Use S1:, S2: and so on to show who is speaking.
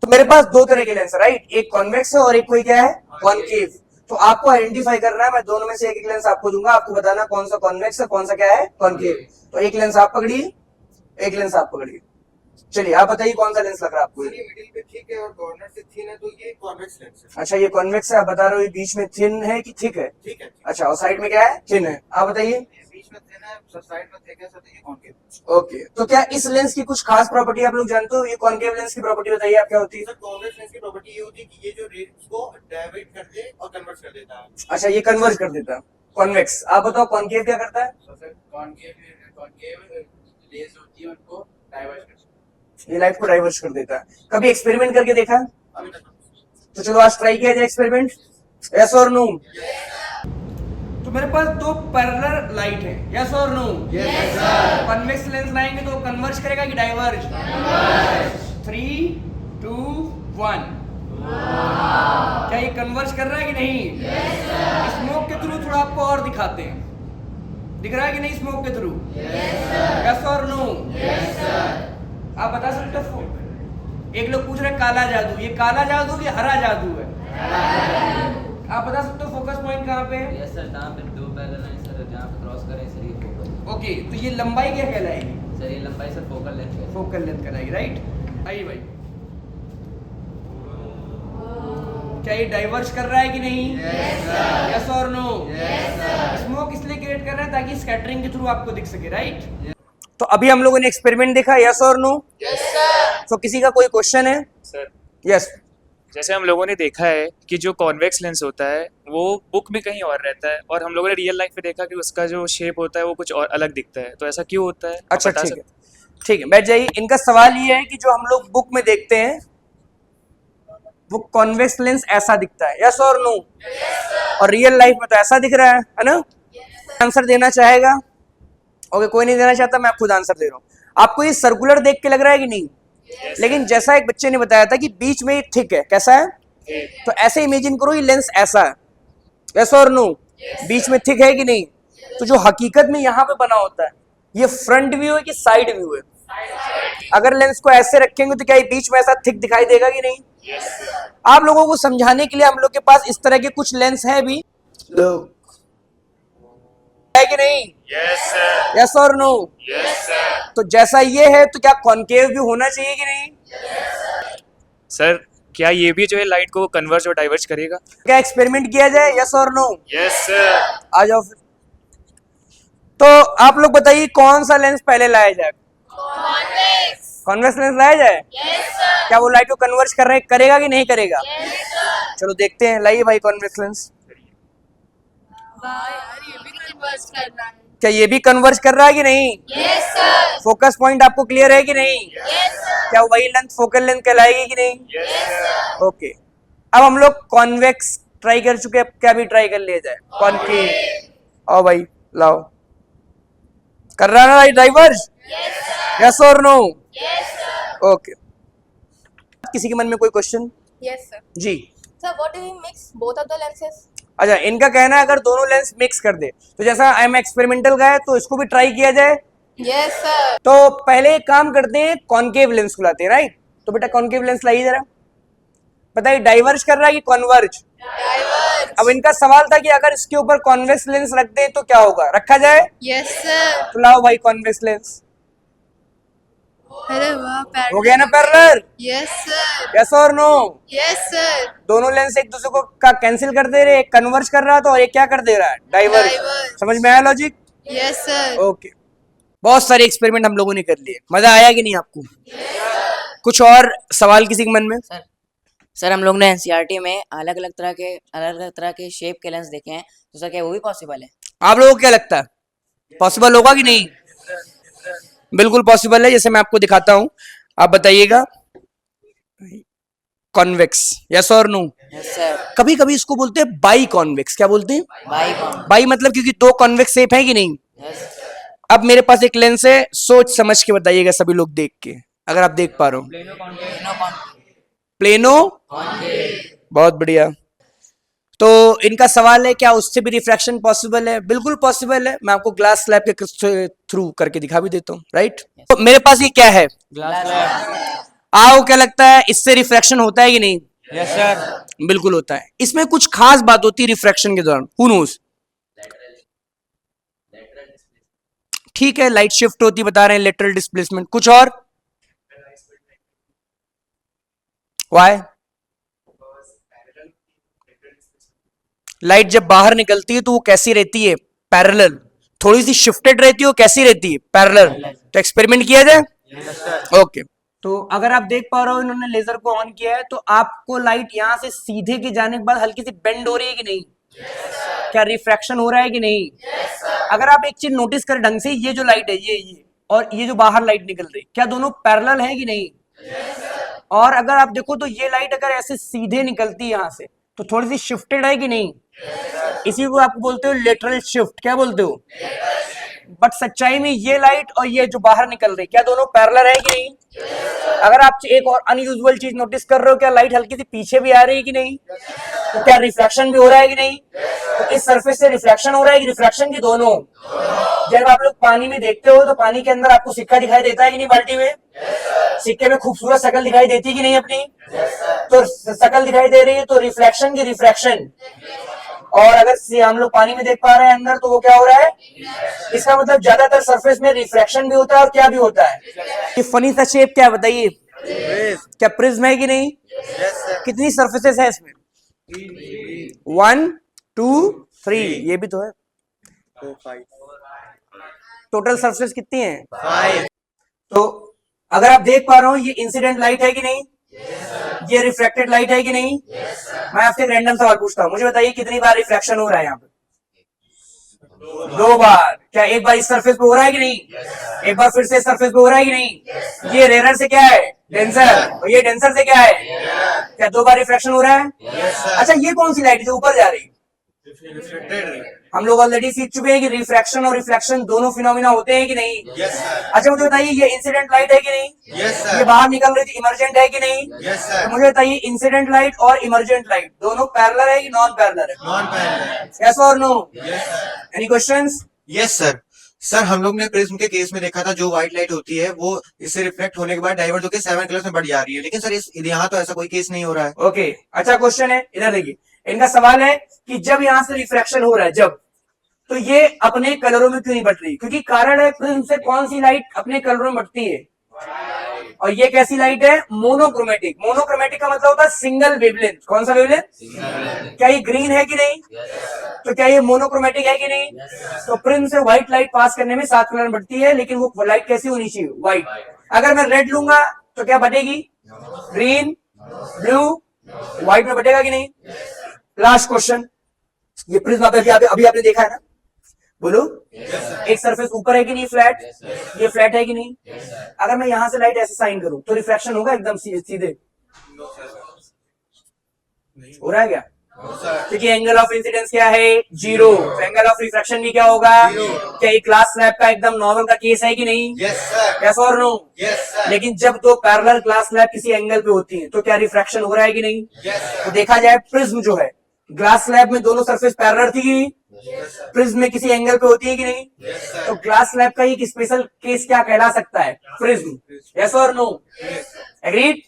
S1: तो मेरे पास दो तरह के लेंस है, राइट, एक कॉन्वेक्स है और एक कोई क्या है, कॉनकेव। तो आपको आइडेंटिफाई करना है, मैं दोनों में से एक एक लेंस आपको दूंगा, आपको बताना कौन सा कॉन्वेक्स है कौन सा क्या है कॉनकेव। तो एक लेंस आप पकड़िए, एक लेंस आप पकड़िए। चलिए आप बताइए कौन सा लेंस लग रहा है आपको?
S2: ये मिडिल पे थिक है और कॉर्नर से थिन है, तो ये कॉन्वेक्स लेंस है।
S1: अच्छा, ये कॉन्वेक्स है, आप बता रहे हो ये बीच में थिन है कि थिक है?
S2: ठीक है।
S1: अच्छा, और साइड में क्या है, थिन है। आप बताइए।
S2: ये बीच में थिन है, सब साइड में थिक है, सब ये कॉन्केव।
S1: ओके, तो क्या इस लेंस की कुछ खास प्रॉपर्टी आप लोग जानते हो? ये कॉनकेव लेंस की प्रॉपर्टी बताइए आप, क्या होती है?
S2: सर कॉन्वेक्स लेंस की प्रॉपर्टी ये होती है कि ये जो रेज को डाइवर्ट कर दे और कन्वर्ट कर देता है।
S1: अच्छा, ये कन्वर्ज कर देता है, कॉन्वेक्स। आप बताओ कॉनकेव क्या करता है?
S2: सर कॉन्केव रेज होती है, उनको डाइवर्ट कर देता
S1: ये लाइट को डाइवर्ज कर देता है। कभी एक्सपेरिमेंट करके देखा?
S2: है। अभी तक
S1: तो चलो आज ट्राई किया जाए एक्सपेरिमेंट, यस और नो? तो मेरे पास दो पैरेलल लाइट है, यस और no? Yes sir. Convex lens लाएंगे तो कन्वर्ज करेगा कि डाइवर्ज? कन्वर्ज। 3 2 1। क्या ये कन्वर्ज कर रहा है कि नहीं? Yes sir. स्मोक के थ्रू थोड़ा आपको और दिखाते हैं, दिख रहा है कि नहीं स्मोक के थ्रू? Yes sir. यस और नो? Yes sir. आप बता सकते हो? एक लोग पूछ रहे काला जादू, ये काला जादू कि हरा जादू है? आप बता सकते हो फोकस पॉइंट कहाँ पे है?
S3: यस सर, जहाँ पे दो पैरेलल हैं सर, जहाँ पे क्रॉस करें सर, ये फोकल।
S1: ओके, तो ये लंबाई क्या कहलाएगी?
S3: सर ये लंबाई सर फोकल लेंथ है।
S1: फोकल लेंथ कहलाएगी, राइट। आइए भाई, क्या ये डाइवर्ज कर रहा है कि नहीं? यस और नो? स्मोक इसलिए क्रिएट कर रहा है ताकि स्कैटरिंग के थ्रू आपको दिख सके, राइट। तो अभी हम लोगों ने एक्सपेरिमेंट देखा, यस और नो?
S4: Yes sir.
S1: तो किसी का कोई क्वेश्चन है?
S5: Sir
S1: yes.
S5: जैसे हम लोगों ने देखा है कि जो कॉन्वेक्स लेंस होता है वो बुक में कहीं और रहता है, और हम लोगों ने रियल लाइफ में देखा कि उसका जो शेप होता है वो कुछ और अलग दिखता है, तो ऐसा क्यों होता है? आप
S1: अच्छा
S5: बता
S1: ठीक है,
S5: सकते
S1: ठीक है, बैठ जाइए। इनका सवाल ये है कि जो हम लोग बुक में देखते हैं वो कॉन्वेक्स लेंस ऐसा दिखता है, यस और नो? और रियल लाइफ में तो ऐसा दिख रहा है ना? आंसर देना चाहेगा? ओके, कोई नहीं देना चाहता, मैं खुद आंसर दे रहा हूँ। आपको ये सर्कुलर देख के लग रहा है कि नहीं? लेकिन जैसा एक बच्चे ने बताया था कि बीच में ये थिक है, कैसा है? तो ऐसे इमेजिन करो ये लेंस ऐसा है, यस और नो? बीच में थिक है कि नहीं? तो जो हकीकत में यहाँ पे बना होता है, ये फ्रंट व्यू है कि साइड व्यू है? अगर लेंस को ऐसे रखेंगे तो क्या ये बीच में ऐसा थिक दिखाई देगा कि नहीं? आप लोगों को समझाने के लिए हम लोग के पास इस तरह के कुछ लेंस है भी, है कि नहीं? यस और नो? तो जैसा ये है तो क्या कॉनकेव भी होना चाहिए कि नहीं?
S5: सर क्या ये भी जो है लाइट को कन्वर्ज और डाइवर्ज करेगा?
S1: क्या एक्सपेरिमेंट किया जाए, यस और नो?
S5: Yes sir.
S1: आ जाओ फिर। तो आप लोग बताइए कौन सा लेंस पहले लाया जाए?
S4: कॉन्वेक्स।
S1: कॉन्वेक्स लेंस लाया जाए?
S4: Yes sir.
S1: क्या वो लाइट को कन्वर्ज करेगा कि नहीं करेगा?
S4: Yes sir.
S1: चलो देखते हैं, लाइए भाई कॉन्वेक्स लेंस।
S4: वाह यार, ये भी कन्वर्ज करना है।
S1: क्या ये भी कन्वर्ज कर रहा है कि नहीं?
S4: Yes sir.
S1: फोकस पॉइंट आपको क्लियर है कि नहीं?
S4: Yes sir.
S1: क्या वही लेंथ फोकल लेंथ कहलाएगी कि नहीं?
S4: Yes sir.
S1: ओके, अब हम लोग कॉन्वेक्स ट्राई कर चुके हैं, अब क्या भी ट्राई कर लिया जाए, कॉनकेव। आओ भाई लाओ, कर रहा है ना डाइवर्ज? यस और नो?
S4: Yes sir.
S1: ओके, किसी के मन में कोई क्वेश्चन?
S4: Yes sir.
S1: जी।
S4: Sir what do we mix both of the lenses?
S1: अच्छा, इनका कहना है अगर दोनों लेंस मिक्स कर दे, तो जैसा आई एम एक्सपेरिमेंटल का है तो इसको भी ट्राई किया जाए।
S4: Yes sir.
S1: तो पहले एक काम करते हैं, कॉनकेव लेंस को लाते हैं, राइट। तो बेटा कॉनकेव लेंस लाइए जरा, बताइए डाइवर्ज कर रहा है कि कॉन्वर्ज?
S4: डाइवर्ज।
S1: अब इनका सवाल था कि अगर इसके ऊपर कॉन्वेक्स लेंस रख दे तो क्या होगा, रखा जाए?
S4: Yes sir.
S1: तो लाओ भाई कॉन्वेक्स लेंस,
S4: अरे वाह,
S1: हो गया ना पैरेलल?
S4: Yes sir.
S1: यस और नो?
S4: Yes sir.
S1: दोनों लेंस एक दूसरे को का कैंसिल कर दे रहे, एक कन्वर्ज कर रहा था और एक क्या कर दे रहा है, डाइवर्ज।
S4: Diverge।
S1: समझ में आया लॉजिक?
S4: Yes sir.
S1: ओके, बहुत सारे एक्सपेरिमेंट हम लोगों ने कर लिए, मजा आया कि नहीं आपको? कुछ और सवाल किसी के मन में?
S6: सर हम लोग ने एनसीईआरटी में अलग अलग तरह के शेप के लेंस देखे हैं, तो सर क्या वो भी पॉसिबल है?
S1: आप लोगों को क्या लगता है, पॉसिबल होगा कि नहीं? बिल्कुल पॉसिबल है, जैसे मैं आपको दिखाता हूं, आप बताइएगा। कॉन्वेक्स, यस और नो?
S6: Yes sir.
S1: कभी कभी इसको बोलते हैं बाई कॉन्वेक्स, क्या बोलते हैं?
S6: बाई कौन?
S1: बाई मतलब क्योंकि दो कॉन्वेक्स शेप है कि नहीं?
S6: यस।
S1: अब मेरे पास एक लेंस है, सोच समझ के बताइएगा सभी लोग देख के, अगर आप देख पा रहे हो। प्लेनो, बहुत बढ़िया। तो इनका सवाल है क्या उससे भी रिफ्रैक्शन पॉसिबल है? बिल्कुल पॉसिबल है, मैं आपको ग्लास स्लैब के थ्रू करके दिखा भी देता हूँ, राइट। तो मेरे पास ये क्या है,
S6: ग्लास।
S1: आओ क्या लगता है इससे रिफ्रैक्शन होता है कि नहीं?
S2: Yes sir.
S1: बिल्कुल होता है। इसमें कुछ खास बात होती है रिफ्रैक्शन के दौरान, हु नोस? ठीक है, लाइट शिफ्ट होती बता रहे हैं, लेटरल डिस्प्लेसमेंट। कुछ और? वाई? लाइट जब बाहर निकलती है तो वो कैसी रहती है? पैरेलल। थोड़ी सी शिफ्टेड रहती है, वो कैसी रहती है? पैरेलल। तो एक्सपेरिमेंट किया जाए? ओके। तो अगर आप देख पा रहे हो इन्होंने लेजर को ऑन किया है, तो आपको लाइट यहां से सीधे के जाने के बाद हल्की सी बेंड हो रही है कि नहीं? क्या रिफ्रैक्शन हो रहा है कि नहीं? अगर आप एक चीज नोटिस करें ढंग से, ये जो लाइट है ये और ये जो बाहर लाइट निकल रही, क्या दोनों पैरेलल है कि नहीं? और अगर आप देखो तो ये लाइट अगर ऐसे सीधे निकलती है यहां से, तो थोड़ी सी शिफ्टेड है कि नहीं? इसी को आप बोलते हो लेटरल शिफ्ट। क्या बोलते हो? बट सच्चाई में ये लाइट और ये जो बाहर निकल रही, क्या दोनों पैरेलल है कि नहीं? अगर आप एक और अनयूजुअल चीज नोटिस कर रहे हो, क्या लाइट हल्की सी पीछे भी आ रही है कि नहीं? तो क्या रिफ्रैक्शन भी हो रहा है कि नहीं? तो इस सरफेस से रिफ्रैक्शन हो रहा है कि रिफ्रैक्शन की? दोनों। जब आप लोग पानी में देखते हो तो पानी के अंदर आपको सिक्का दिखाई देता है कि नहीं? बाल्टी में सिक्के में खूबसूरत शक्ल दिखाई देती है कि नहीं अपनी? तो शक्ल दिखाई दे रही है, तो रिफ्लेक्शन की रिफ्रैक्शन। और अगर हम लोग पानी में देख पा रहे हैं अंदर, तो वो क्या हो रहा है? इसका मतलब ज्यादातर सरफेस में रिफ्रैक्शन भी होता है और क्या भी होता है? ये फनी सा शेप क्या है बताइए? क्या प्रिज्म है कि नहीं? कितनी सरफेसेस है इसमें? 1 2 3, ये भी तो है। टोटल सरफेस कितनी है? 5। तो अगर आप देख पा रहे हो, ये इंसिडेंट लाइट है कि नहीं? ये रिफ्लेक्टेड लाइट है कि नहीं? मैं आपसे एक रैंडम सवाल पूछता हूँ, मुझे बताइए कितनी बार रिफ्लेक्शन हो रहा है यहाँ पे? 2 बार। क्या एक बार इस सरफेस पे हो रहा है कि नहीं? एक बार फिर से इस सरफेस पे हो रहा है कि नहीं? ये रेयर से क्या है? डेंसर। और ये डेंसर से क्या है? क्या 2 बार रिफ्लेक्शन हो रहा है? अच्छा, ये कौन सी लाइट जो ऊपर जा रही? हम लोग ऑलरेडी सीख चुके हैं कि रिफ्रैक्शन और रिफ्लेक्शन दोनों फिनोमिना होते हैं कि नहीं? अच्छा मुझे बताइए, ये इंसिडेंट लाइट है कि नहीं? ये बाहर निकल रही थी, इमर्जेंट है कि नहीं? तो मुझे बताइए, इंसिडेंट लाइट और इमर्जेंट लाइट दोनों पैरेलल है कि नॉन पैरेलल है?
S2: Non parallel.
S1: यस और no? Any questions?
S2: Yes sir. Sir हम लोग ने प्रिज्म के केस में देखा था, जो व्हाइट लाइट होती है वो इससे रिफ्लेक्ट होने के बाद डाइवर्ट होकर 7 कलर्स में बढ़ जा रही है, लेकिन सर इस यहाँ तो ऐसा कोई केस नहीं हो रहा है।
S1: ओके, अच्छा क्वेश्चन है, इधर देखिए। इनका सवाल है कि जब यहां से रिफ्रैक्शन हो रहा है, जब, तो ये अपने कलरों में क्यों नहीं बढ़ रही? क्योंकि कारण है, प्रिज्म से कौन सी लाइट अपने कलरों में बढ़ती है? और ये कैसी लाइट है? मोनोक्रोमेटिक। मोनोक्रोमेटिक का मतलब होता है सिंगल वेवलेंथ। कौन सा वेवलेंथ? क्या ये ग्रीन है कि नहीं? तो क्या ये मोनोक्रोमेटिक है कि नहीं? तो प्रिज्म से व्हाइट लाइट पास करने में 7 कलर बढ़ती है, लेकिन वो लाइट कैसी होनी चाहिए? व्हाइट। अगर मैं रेड लूंगा तो क्या बढ़ेगी? ग्रीन, ब्लू, व्हाइट में बढ़ेगा कि नहीं? लास्ट क्वेश्चन, ये प्रिज्म अभी आपने देखा है ना? बोलो, एक सरफेस ऊपर है कि नहीं? फ्लैट। ये फ्लैट है कि नहीं? अगर मैं यहां से लाइट ऐसे साइन करूं तो रिफ्रैक्शन होगा एकदम सीधे? हो रहा है क्या? क्योंकि एंगल ऑफ इंसिडेंस क्या है? 0। तो एंगल ऑफ रिफ्रैक्शन भी क्या होगा? क्या ये ग्लास स्लैब का एकदम नॉर्मल का केस है कि नहीं? यस और नो? लेकिन जब 2 पैरेलल ग्लास स्लैब किसी एंगल पे होती है, तो क्या रिफ्रैक्शन हो रहा है कि नहीं? तो देखा जाए, प्रिज्म जो है, ग्लास स्लैब में दोनों सरफेस पैरेलल थी कि नहीं? प्रिज्म में किसी एंगल पे होती है कि नहीं? तो ग्लास स्लैब का एक स्पेशल केस क्या कहला सकता है? प्रिज्म। यस और नो? एग्रीड?